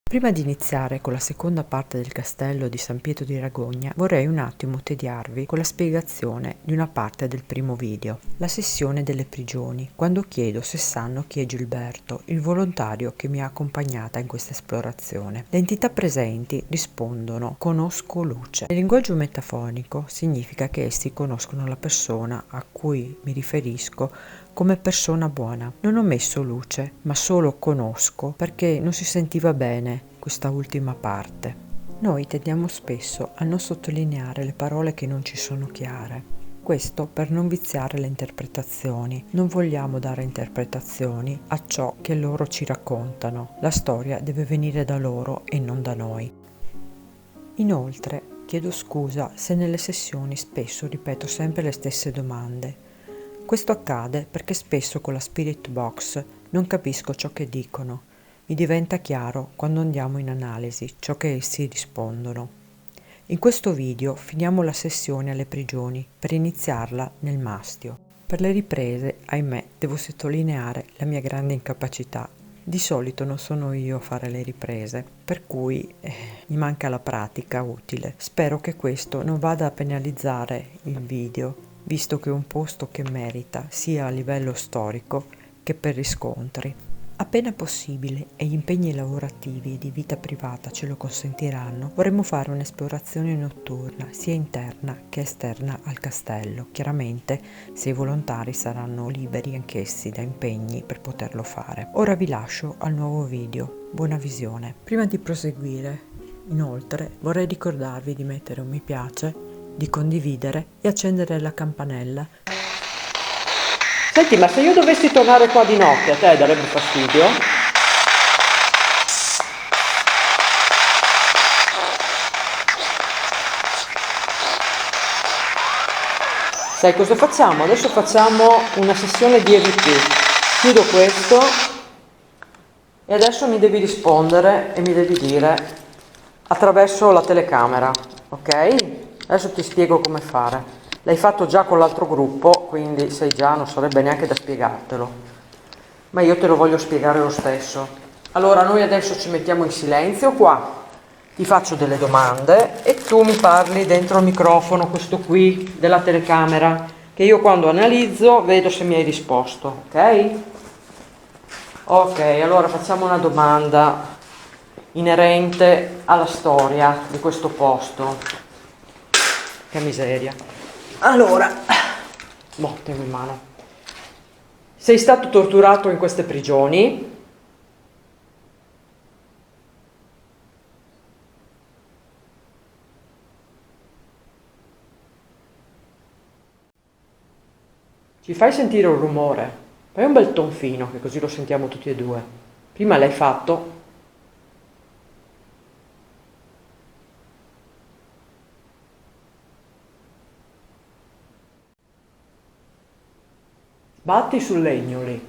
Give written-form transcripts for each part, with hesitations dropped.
Prima di iniziare con la seconda parte del castello di San Pietro di Ragogna, vorrei un attimo tediarvi con la spiegazione di una parte del primo video, la sessione delle prigioni, quando chiedo se sanno chi è Gilberto, il volontario che mi ha accompagnata in questa esplorazione. Le entità presenti rispondono: conosco Luce. Nel linguaggio metafonico significa che essi conoscono la persona a cui mi riferisco come persona buona. Non ho messo Luce, ma solo conosco, perché non si sentiva bene questa ultima parte. Noi tendiamo spesso a non sottolineare le parole che non ci sono chiare. Questo per non viziare le interpretazioni. Non vogliamo dare interpretazioni a ciò che loro ci raccontano. La storia deve venire da loro e non da noi. Inoltre, chiedo scusa se nelle sessioni spesso ripeto sempre le stesse domande. Questo accade perché spesso con la Spirit Box non capisco ciò che dicono. Mi diventa chiaro quando andiamo in analisi ciò che essi rispondono. In questo video finiamo la sessione alle prigioni per iniziarla nel mastio. Per le riprese, ahimè, devo sottolineare la mia grande incapacità. Di solito non sono io a fare le riprese, per cui mi manca la pratica utile. Spero che questo non vada a penalizzare il video, visto che è un posto che merita sia a livello storico che per riscontri. Appena possibile e gli impegni lavorativi e di vita privata ce lo consentiranno, vorremmo fare un'esplorazione notturna sia interna che esterna al castello, chiaramente se i volontari saranno liberi anch'essi da impegni per poterlo fare. Ora vi lascio al nuovo video, buona visione. Prima di proseguire, inoltre, vorrei ricordarvi di mettere un mi piace, di condividere e accendere la campanella. Senti, ma se io dovessi tornare qua di notte, a te darebbe fastidio? Sai cosa facciamo? Adesso facciamo una sessione di EVP. Chiudo questo e adesso mi devi rispondere e mi devi dire attraverso la telecamera, ok? Adesso ti spiego come fare. L'hai fatto già con l'altro gruppo, quindi sai già, non sarebbe neanche da spiegartelo. Ma io te lo voglio spiegare lo stesso. Allora, noi adesso ci mettiamo in silenzio qua, ti faccio delle domande e tu mi parli dentro il microfono, questo qui, della telecamera, che io quando analizzo vedo se mi hai risposto, ok? Ok, allora facciamo una domanda inerente alla storia di questo posto. Che miseria. Allora, tengo in mano. Sei stato torturato in queste prigioni? Ci fai sentire un rumore? Fai un bel tonfino, che così lo sentiamo tutti e due. Prima l'hai fatto? Batti sul legno lì.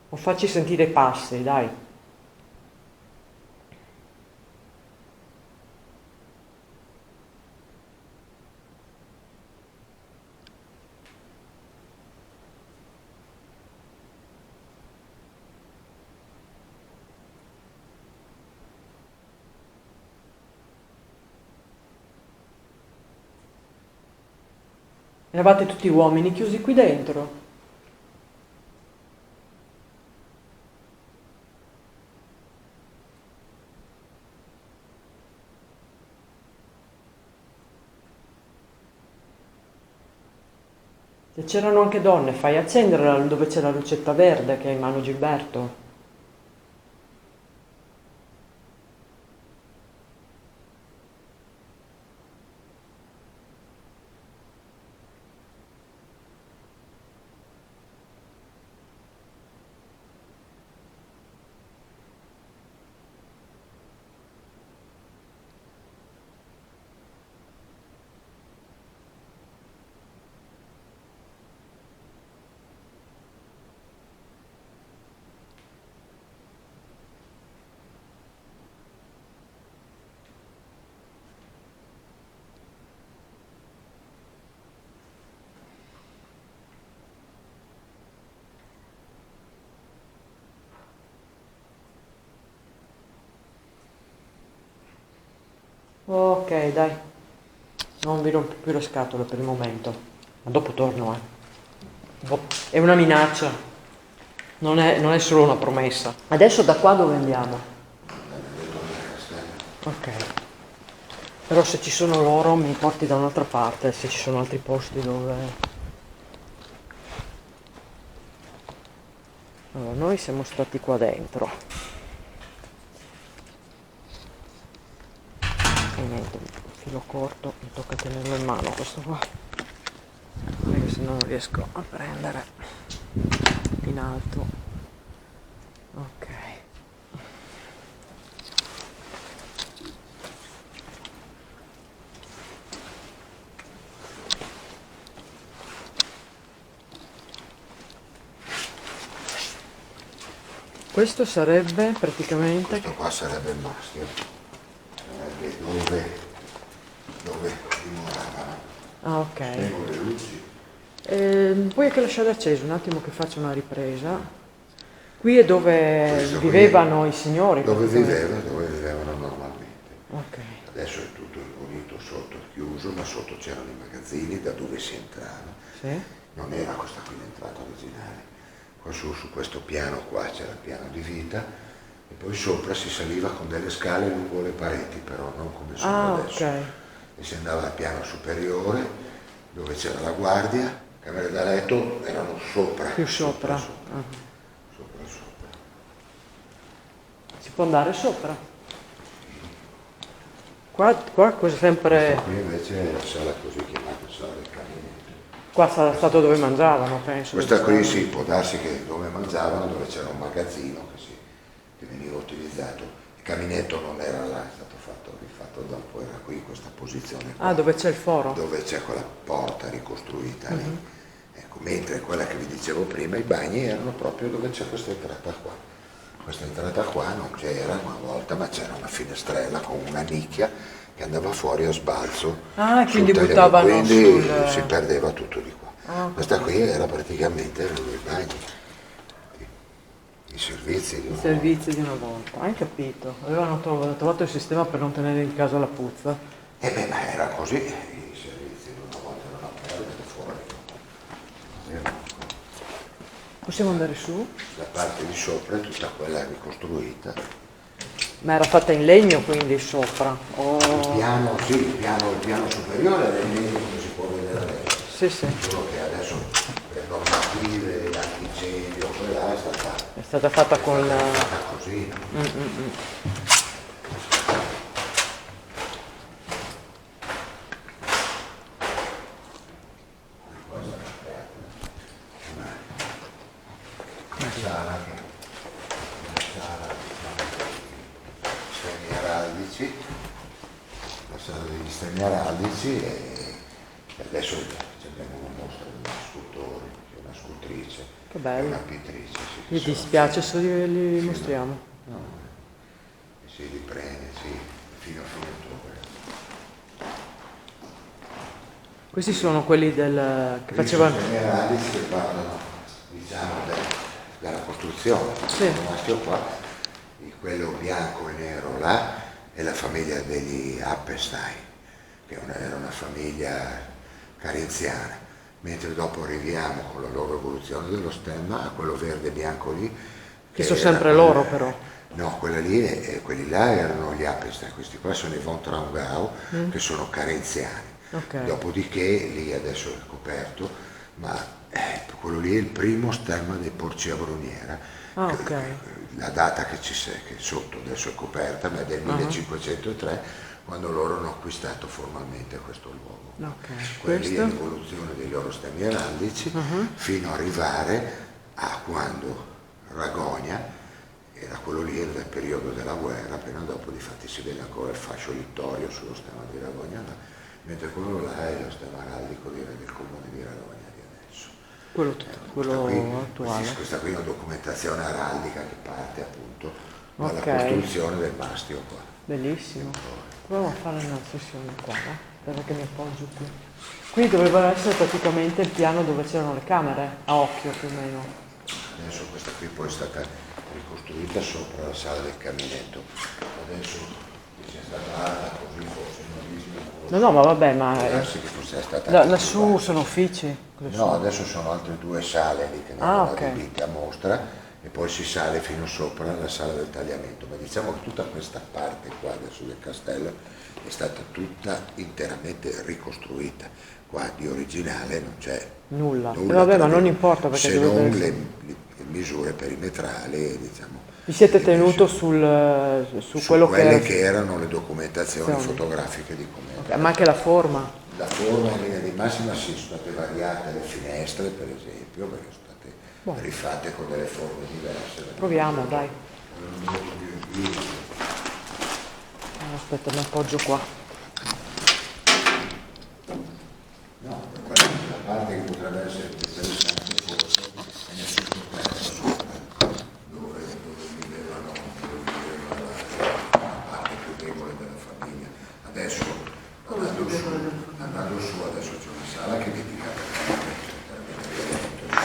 O facci sentire i passi, dai. Eravate tutti uomini chiusi qui dentro. Se c'erano anche donne, fai accendere dove c'è la lucetta verde che ha in mano Gilberto. Ok, dai. Non vi rompo più le scatole per il momento. Ma dopo torno, È una minaccia. Non è solo una promessa. Adesso da qua dove andiamo? Ok. Però se ci sono loro mi porti da un'altra parte, se ci sono altri posti dove... Allora, noi siamo stati qua dentro. E niente, filo corto, mi tocca tenerlo in mano questo qua. Perché se no non riesco a prendere in alto. Ok. Questo sarebbe praticamente... Questo qua sarebbe il mastio, sarebbe dove dimoravano. Ah, ok. Spengo le luci. Puoi anche lasciare acceso un attimo che faccio una ripresa. Qui è dove Questo qui vivevano i signori. Dove praticamente. vivevano normalmente. Ok. Adesso è tutto impunito sotto, chiuso, ma sotto c'erano i magazzini da dove si entrava. Sì. Non era questa qui l'entrata originale. Qua su questo piano qua c'era il piano di vita e poi sopra si saliva con delle scale lungo le pareti, però non come sono adesso. Ok. E si andava al piano superiore dove c'era la guardia, camere da letto erano sopra. Più sopra. Sopra. Si può andare sopra? Qua cosa sempre... Qui invece è la sala così chiamata sala del caminetto. Qua sarà stato dove mangiavano, penso. Questa qui sì, può darsi che dove mangiavano, dove c'era un magazzino che veniva utilizzato. Il caminetto non era là, è stato rifatto dopo, era qui in questa posizione qua. Ah, dove c'è il foro? Dove c'è quella porta ricostruita lì. Ecco, mentre quella che vi dicevo prima, i bagni erano proprio dove c'è questa entrata qua. Questa entrata qua non c'era una volta, ma c'era una finestrella con una nicchia che andava fuori a sbalzo. Ah, quindi sul buttavano quindi sul... si perdeva tutto di qua. Ah, Questa qui era praticamente i bagni, i servizi di i una servizi di una volta. Hai capito? Avevano trovato il sistema per non tenere in casa la puzza. volta. E beh, ma era così, i servizi di una volta erano aperti fuori. Possiamo andare su? La parte di sopra è tutta quella ricostruita. Ma era fatta in legno quindi sopra? Il piano, sì, il piano superiore era in legno come si può vedere adesso. Sì, sì. Solo che adesso per normative, antincendio, quella È stata fatta con la... fatta così. Stemmi araldici, la sala degli stemmi araldici e adesso c'è una mostra di scultori, c'è una scultrice, Che bello. una pittrice. Sì, Mi dispiace se li mostriamo. No, si riprende, sì, fino a fine ottobre. Questi sono quelli che facevano... I minerali che parlano, diciamo, della costruzione. Sì. Il maschio qua, quello bianco e nero là, è la famiglia degli Appelstein, che era una famiglia carinziana, mentre dopo arriviamo con la loro evoluzione dello stemma a quello verde e bianco lì. Che sono sempre loro però. No, quella lì quelli là erano gli Appelstein, questi qua sono i von Traungau, che sono carenziani. Ok. Dopodiché lì adesso è coperto, ma quello lì è il primo stemma dei Porci a Bruniera. Ah, ok. La data che è sotto adesso è coperta, ma è del 1503, quando loro hanno acquistato formalmente questo luogo. Ok. Quella lì è Questo? l'evoluzione dei loro stemmi araldici, fino ad arrivare a quando Ragogna era quello lì del periodo della guerra, appena dopo difatti si vede ancora il fascio littorio sullo stemma di Ragogna, mentre quello là è lo stemma araldico del comune di Ragogna di adesso. Quello attuale. Questa qui è una documentazione araldica che parte appunto dalla Ok. costruzione del mastio qua. Bellissimo. Proviamo a fare una sessione qua, no? Aspetta che mi appoggio qui. Qui doveva essere praticamente il piano dove c'erano le camere, a occhio più o meno. Adesso questa qui poi è stata ricostruita sopra la sala del caminetto. Adesso c'è stata alta così forse No, ma vabbè, ma Può darsi che fosse stata lassù anche sono uffici. no, adesso sono altre 2 sale lì che ne hanno ok. adibite a mostra e poi si sale fino sopra alla sala del tagliamento, ma diciamo che tutta questa parte qua adesso del castello è stata tutta interamente ricostruita, qua di originale non c'è Nulla. nulla, Vabbè, ma tra non le- importa perché se dovete non essere- le misure perimetrali, diciamo, Vi siete le tenuto misure- su su quello quelle che che erano le documentazioni Sì. fotografiche di come era. Ma anche la forma. la forma in linea di massima sì, sono state variate le finestre per esempio, perché sono state rifatte con delle forme diverse. Proviamo, dai. Molto più in Aspetta, mi appoggio qua. no, quella è la parte che potrebbe essere più interessante forse è nel sottoterra sopra, dove vivevano la parte più debole della famiglia. Adesso andando su adesso c'è una sala che è dedicata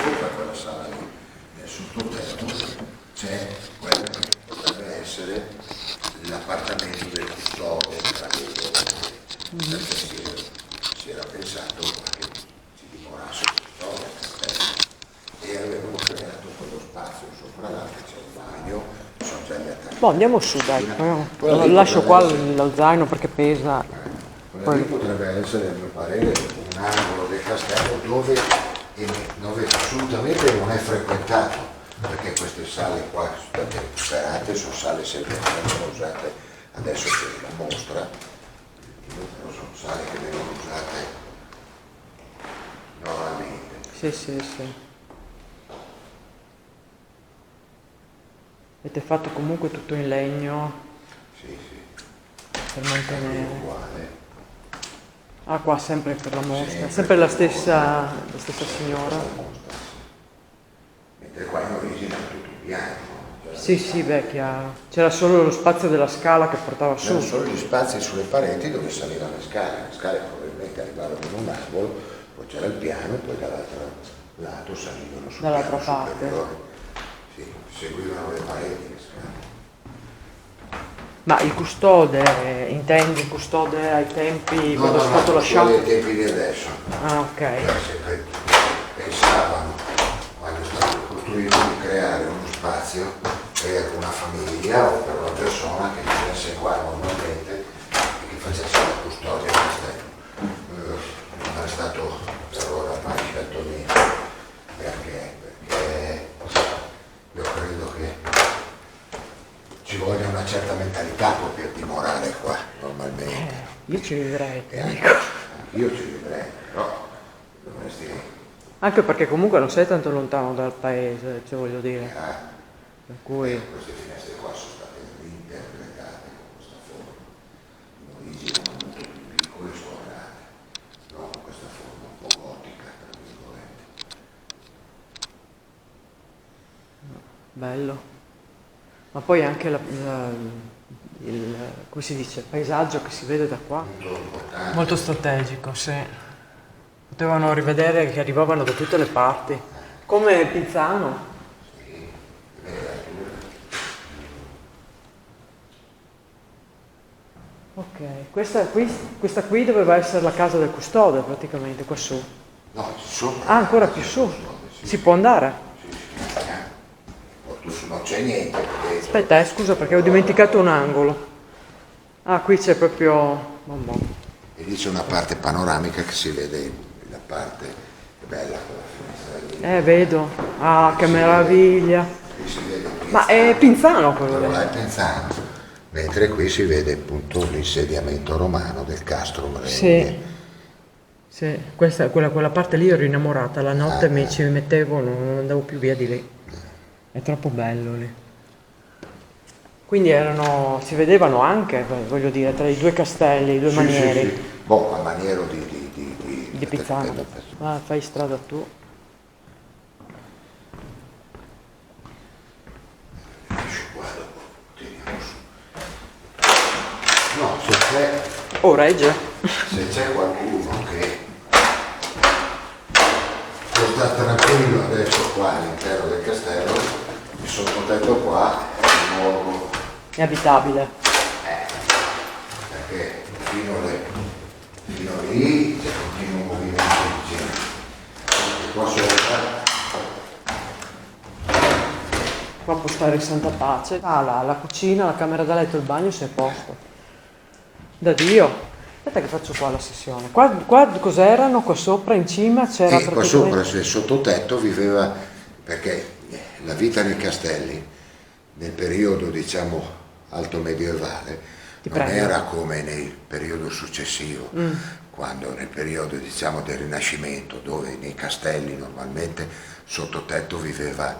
sopra quella sala lì, nel sottoterra c'è quello che potrebbe essere l'appartamento del custode, perché si era pensato che si dimorasse il custode al castello e avevano creato quello spazio sopra là che c'è un bagno, sono già gli attacchi. Boh, andiamo su, dai. Quella lì Lascio potrebbe qua essere- lo zaino perché pesa. Quella lì potrebbe essere, a mio parere, un angolo del castello dove assolutamente non è frequentato, perché queste sale qua che sono state recuperate sono sale sempre che vengono usate adesso per la mostra, però sono sale che vengono usate normalmente. Sì, sì, sì. Avete fatto comunque tutto in legno Sì, sì, per mantenere. uguale. Ah, qua sempre per la mostra. Sempre la stessa signora. Mentre qua in origine è tutto bianco. Sì, sì, beh, chiaro. C'era solo lo spazio della scala che portava su. C'erano solo gli spazi sulle pareti dove salivano le scale probabilmente arrivavano in un angolo, poi c'era il piano e poi dall'altro lato salivano sul Dall'altra piano parte. superiore. Sì, seguivano le pareti le scale. Ma il custode, intendi il custode ai tempi quando è stato lasciato? Quelli ai tempi di adesso. Ah, ok. Sempre pensavano, quando è stato costruito, di creare uno spazio per una famiglia o per una persona che vivesse qua normalmente e che facesse la custodia del castello. Non è stato per ora mai scelto niente. Perché io credo che ci voglia una certa mentalità poi per dimorare qua normalmente. Io ci vivrei, ti E dico. io ci vivrei, però dovresti Anche perché comunque non sei tanto lontano dal paese, cioè voglio dire. Per cui. queste finestre qua sono state reinterpretate con questa forma. In origine erano molto più piccole e squadrate, non con questa forma un po' gotica, tra virgolette. Bello. Ma poi anche come si dice, il paesaggio che si vede da qua. Molto importante. Molto strategico, sì. Potevano rivedere che arrivavano da tutte le parti. Come Pinzano. Ok, questa qui doveva essere la casa del custode praticamente, qua su. No, sopra. Ah, ancora più su. Si può andare? Tu su non c'è niente, perché Aspetta, scusa perché ho dimenticato un angolo. Ah, qui c'è proprio. Vabbè. e lì c'è una parte panoramica che si vede la parte, è bella quella finestra lì. Vedo. Ah, che meraviglia. Qui si vede Ma è Pinzano quello quello lì. là è Penzano, mentre qui si vede appunto l'insediamento romano del Castro Maregno. Sì. Sì, quella parte lì ero innamorata, la notte ci mettevo, non andavo più via di lì. È troppo bello lì. Quindi si vedevano anche, voglio dire, tra i due castelli, i due manieri Sì, sì. Boh, a maniero di Pizzano. Ah, fai strada tu. Lascio qua dopo, tiriamo su. No, Oh, regge. se c'è qualcuno che può stare tranquillo adesso qua all'interno del castello, il sottotetto qua è nuovo, È abitabile. perché fino alle fino lì c'è continuo movimento di genere. Qua sopra Qua può stare in santa pace. La cucina, la camera da letto, il bagno si è a posto. Da Dio. Aspetta che faccio qua la sessione. Qua cos'erano? Qua sopra in cima c'era sì, qua sopra praticamente... nel sottotetto viveva, perché la vita nei castelli nel periodo diciamo alto medievale non era come nel periodo successivo, quando nel periodo diciamo del Rinascimento, dove nei castelli normalmente sottotetto viveva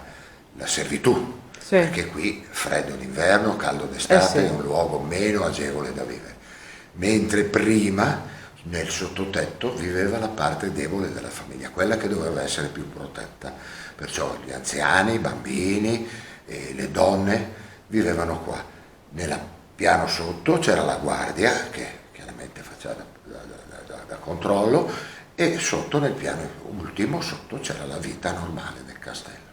la servitù, Sì. perché qui freddo d'inverno, caldo d'estate, sì. è un luogo meno agevole da vivere, mentre prima nel sottotetto viveva la parte debole della famiglia, quella che doveva essere più protetta, perciò gli anziani, i bambini e le donne vivevano qua. Nel piano sotto c'era la guardia che chiaramente faceva da controllo, e sotto nel piano ultimo sotto c'era la vita normale del castello,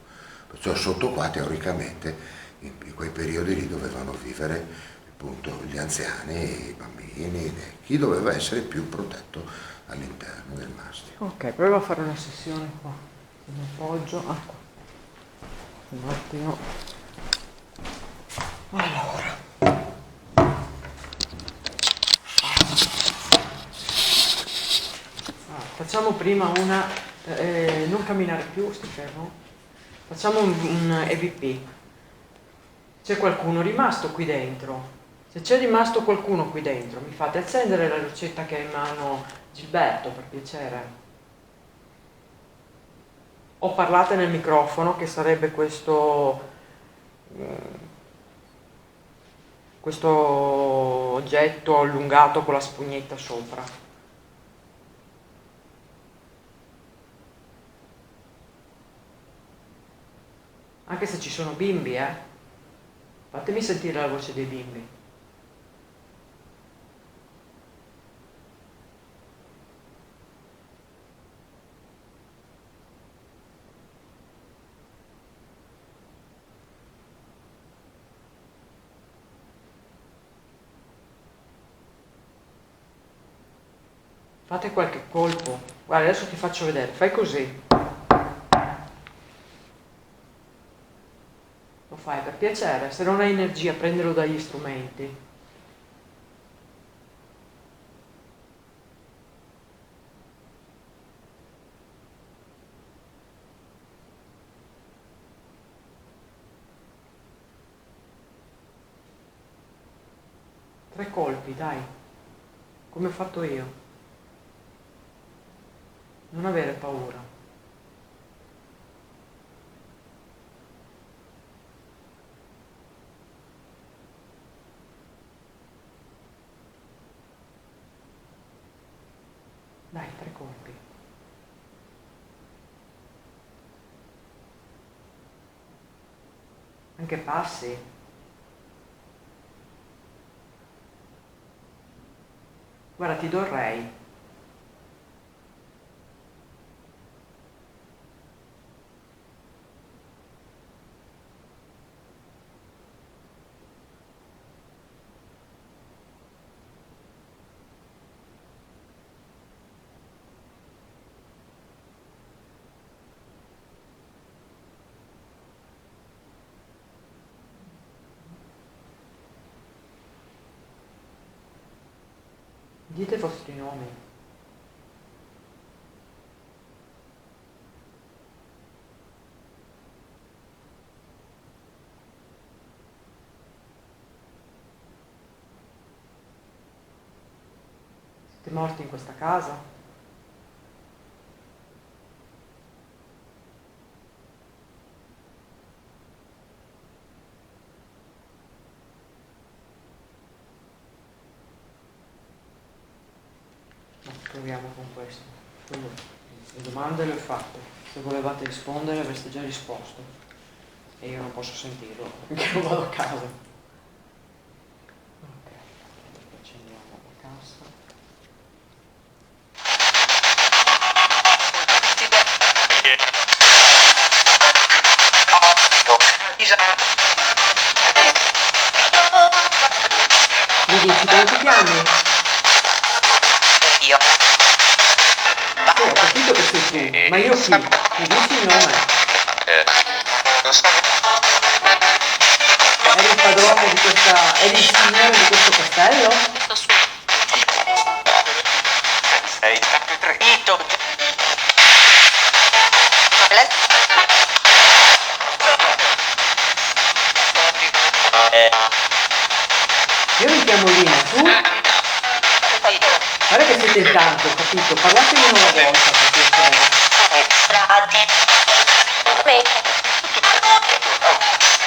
perciò sotto qua teoricamente in quei periodi lì dovevano vivere appunto gli anziani, i bambini, chi doveva essere più protetto all'interno del mastio. Ok, proviamo a fare una sessione qua. Mi appoggio. Ah, qua. Un attimo. Allora. Facciamo prima una... non camminare più, stai fermo. Facciamo un EVP. C'è qualcuno rimasto qui dentro? Se c'è rimasto qualcuno qui dentro, mi fate accendere la lucetta che ha in mano Gilberto, per piacere. O parlate nel microfono, che sarebbe questo oggetto allungato con la spugnetta sopra. Anche se ci sono bimbi, fatemi sentire la voce dei bimbi. Fate qualche colpo. Guarda, adesso ti faccio vedere. Fai così. Lo fai per piacere. Se non hai energia, prendilo dagli strumenti. Tre colpi, dai. Come ho fatto io. Non avere paura. Dai, tre colpi. Anche passi. Guarda, ti do il rei. Dite i vostri nomi. Siete morti in questa casa? Proviamo con questo. Quindi, le domande le ho fatte. Se volevate rispondere avreste già risposto. E io non posso sentirlo, perché non vado a casa. Ok, accendiamo la cassa. Mi dici come ti chiami? io. Sì, ho capito che sei tu, ma io chi? Mi dici il nome? Non so. Eri il padrone di questa... eri il signore di questo castello? Sei trito. Io mi chiamo Lina, tu? Guarda che siete in tanto, ho capito? Parlatemi una volta, per piacere.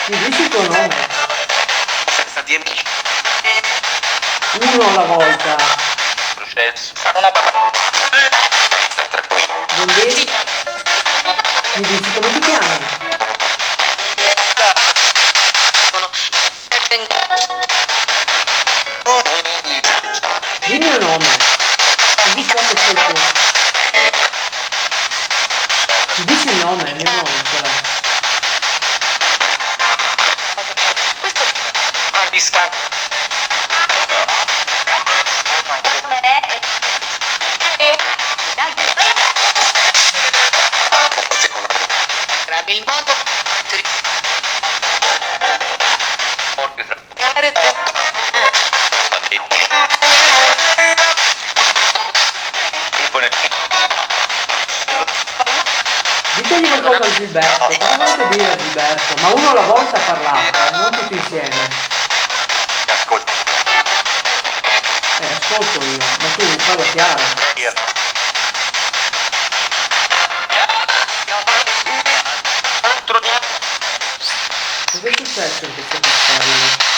Mi dici il tuo nome? Uno alla volta. Bondesi? Mi dici come ti chiami? Dimmi il nome. Così so che sei tu. Mi dici il nome, il mio nome, qual è? Il mondo Ditegli qualcosa a Gilberto, cosa volete dire a Gilberto? Ma uno alla volta parlate, non tutti insieme. Ascolto io, ma tu parla chiaro. Cosa è successo in questo castello?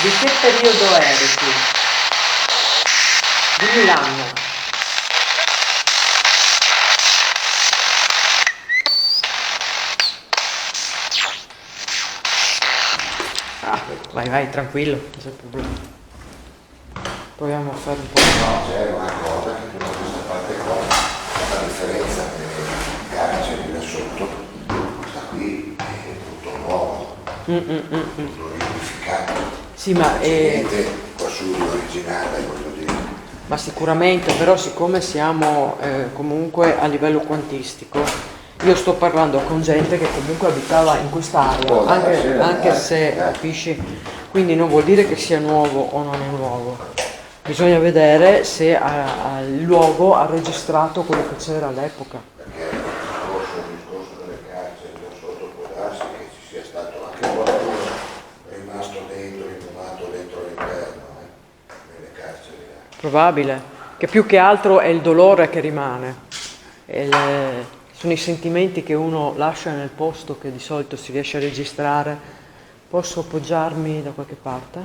Di che periodo eri tu? Dimmi l'anno. Vai, tranquillo, non c'è problema. Proviamo a fare un po'. No, c'è una cosa che da questa parte qua, la differenza che il carcere là sotto, questa qui è tutto nuovo, tutto riunificato. Sì, ma non c'è niente qua su di originale, voglio dire. Ma sicuramente, però siccome siamo comunque a livello quantistico, io sto parlando con gente che comunque abitava in quest'area, anche se capisci, quindi non vuol dire che sia nuovo o non è nuovo. Bisogna vedere se il luogo ha registrato quello che c'era all'epoca. Perché il discorso delle carceri da sotto può darsi che ci sia stato anche qualcuno rimasto dentro, infumato dentro l'interno, nelle carceri là. Probabile, che più che altro è il dolore che rimane, sono i sentimenti che uno lascia nel posto che di solito si riesce a registrare. Posso appoggiarmi da qualche parte?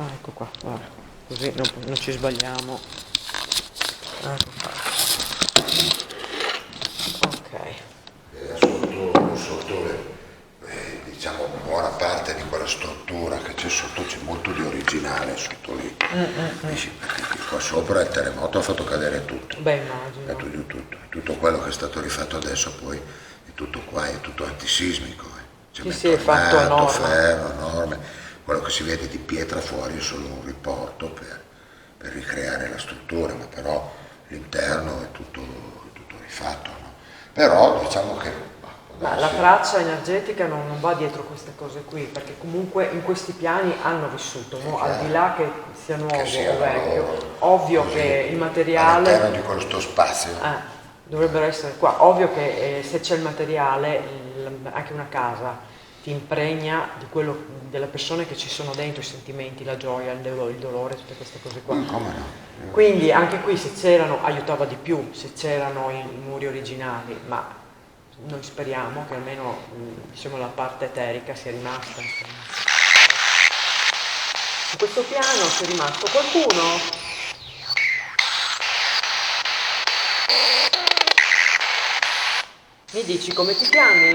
Ah, ecco qua, guarda, così non ci sbagliamo. Ecco qua. Ok. Sotto diciamo buona parte di quella struttura che c'è sotto, c'è molto di originale sotto lì. Perché qua sopra il terremoto ha fatto cadere tutto. Beh, immagino. Tutto quello che è stato rifatto adesso poi è tutto qua, è tutto antisismico. Sì, è fatto a norma. Ferro, norme. Quello che si vede di pietra fuori è solo un riporto per ricreare la struttura, ma però l'interno è tutto rifatto. No? Però diciamo che... Ma la traccia energetica non va dietro queste cose qui, perché comunque in questi piani hanno vissuto, no? Al di là che sia nuovo o vecchio, ovvio così, che il materiale... all'interno di questo spazio. Dovrebbero essere qua. Ovvio che se c'è il materiale, anche una casa ti impregna di quello, delle persone che ci sono dentro, i sentimenti, la gioia, il dolore, tutte queste cose qua. Come no? Quindi anche qui se c'erano, aiutava di più, se c'erano i muri originali, ma noi speriamo che almeno diciamo, la parte eterica sia rimasta. Su questo piano c'è rimasto qualcuno? Mi dici come ti chiami?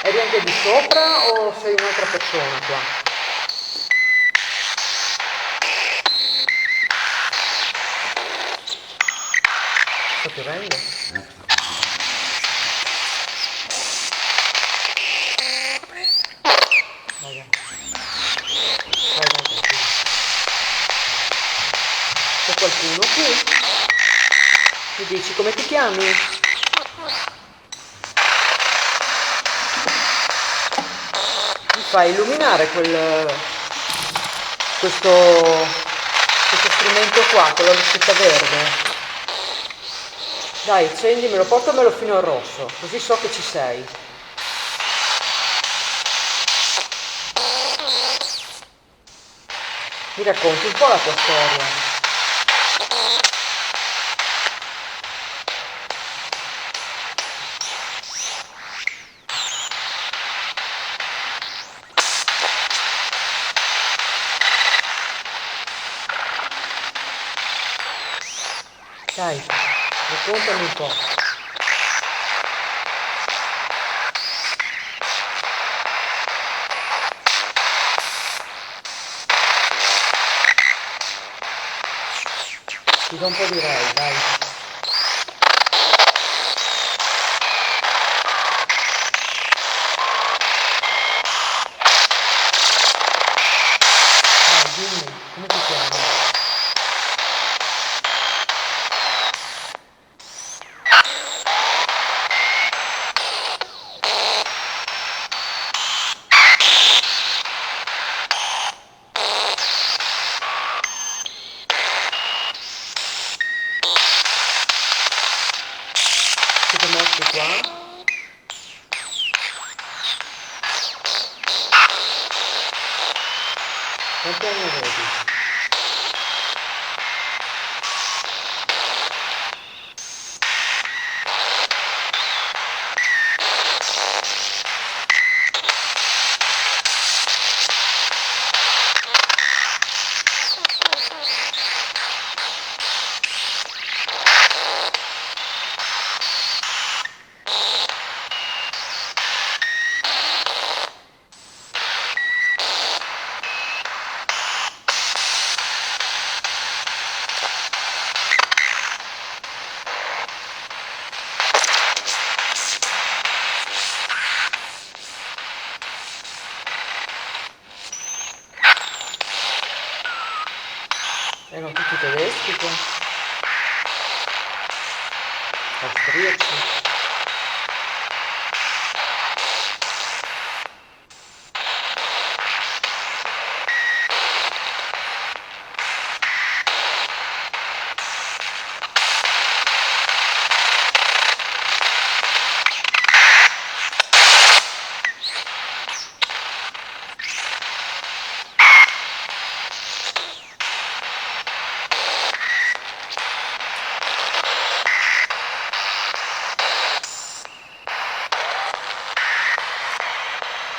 Eri anche di sopra o sei un'altra persona qua? Sta piovendo? Ti dici come ti chiami? Mi fai illuminare questo strumento qua con la lucetta verde. Dai, accendimelo, portamelo fino al rosso, così so che ci sei. Mi racconti un po' la tua storia. Dai, raccontami un po'. Ti do un po' di rai, dai. Dai, dimmi, come ti chiami? Siete mossi qua? Quanti anni avevi? Erano tutti tedeschi qua? Austriaci?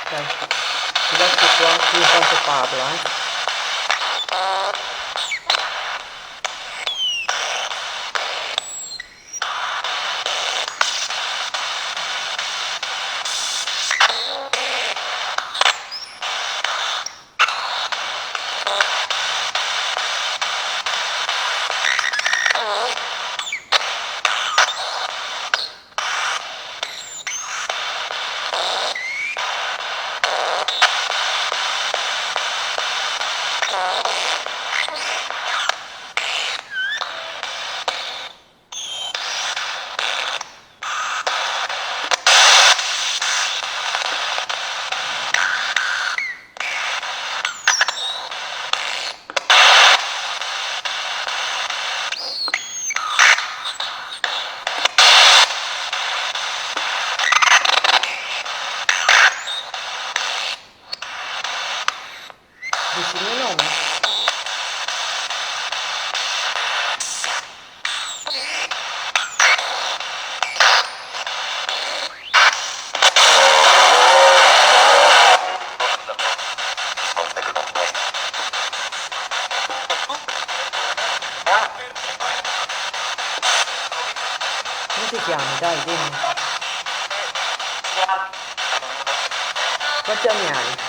Dai, ti lascio qua, tu intanto parla, dici il mio nome? Come ti chiami? Dai, dimmi. Quanti anni hai?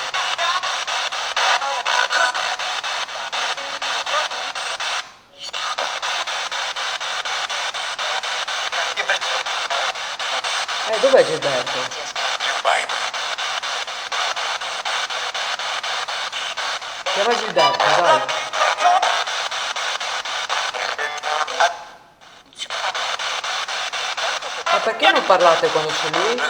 Dov'è Gilberto? Chiama Gilberto, dai. Perché non parlate quando c'è lui?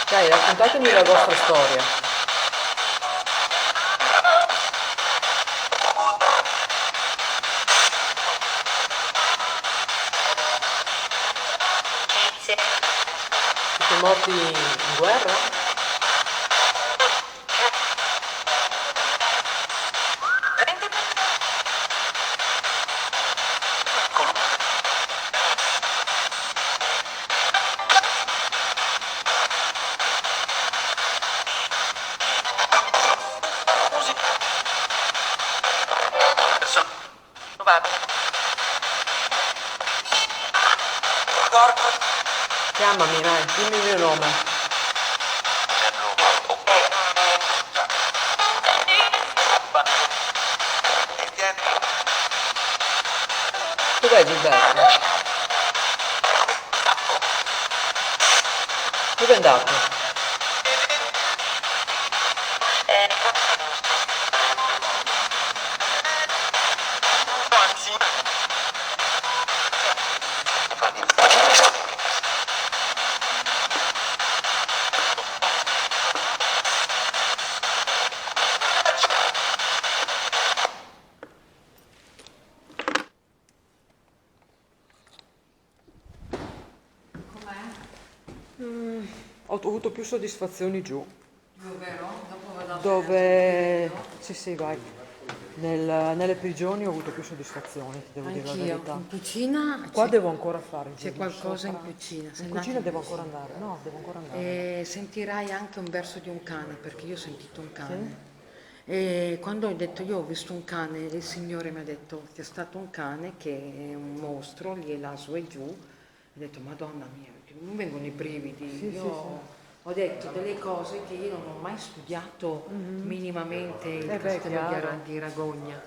Dai, raccontatemi la vostra storia. Siete morti in guerra? Chiamami, dai, dimmi il mio nome. Dov'è Gilberto? Dove è andato? Ho avuto più soddisfazioni giù. Vero? Dopo vado a Dove... Sì, sì, vai. Nelle prigioni ho avuto più soddisfazioni, ti devo dire la Anch'io. verità. In cucina Qua devo ancora fare il c'è giudizio qualcosa in sopra. cucina. sei In andato cucina devo ancora andare. No, devo ancora andare. E sentirai anche un verso di un cane, perché io ho sentito un cane. E quando ho detto io ho visto un cane, il Signore mi ha detto c'è stato un cane che è un mostro, lì è là su e giù. Ho detto Madonna mia, non vengono i brividi. Io ho detto delle cose che io non ho mai studiato minimamente il castello chiaro. di Ragogna.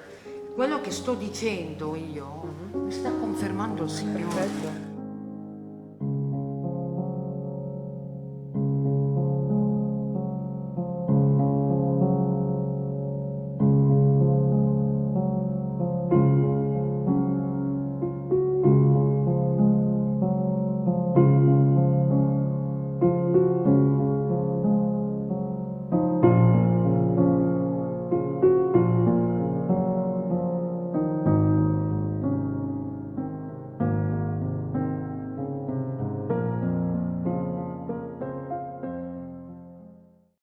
Quello che sto dicendo io mi sta confermando il Signore. Perfetto.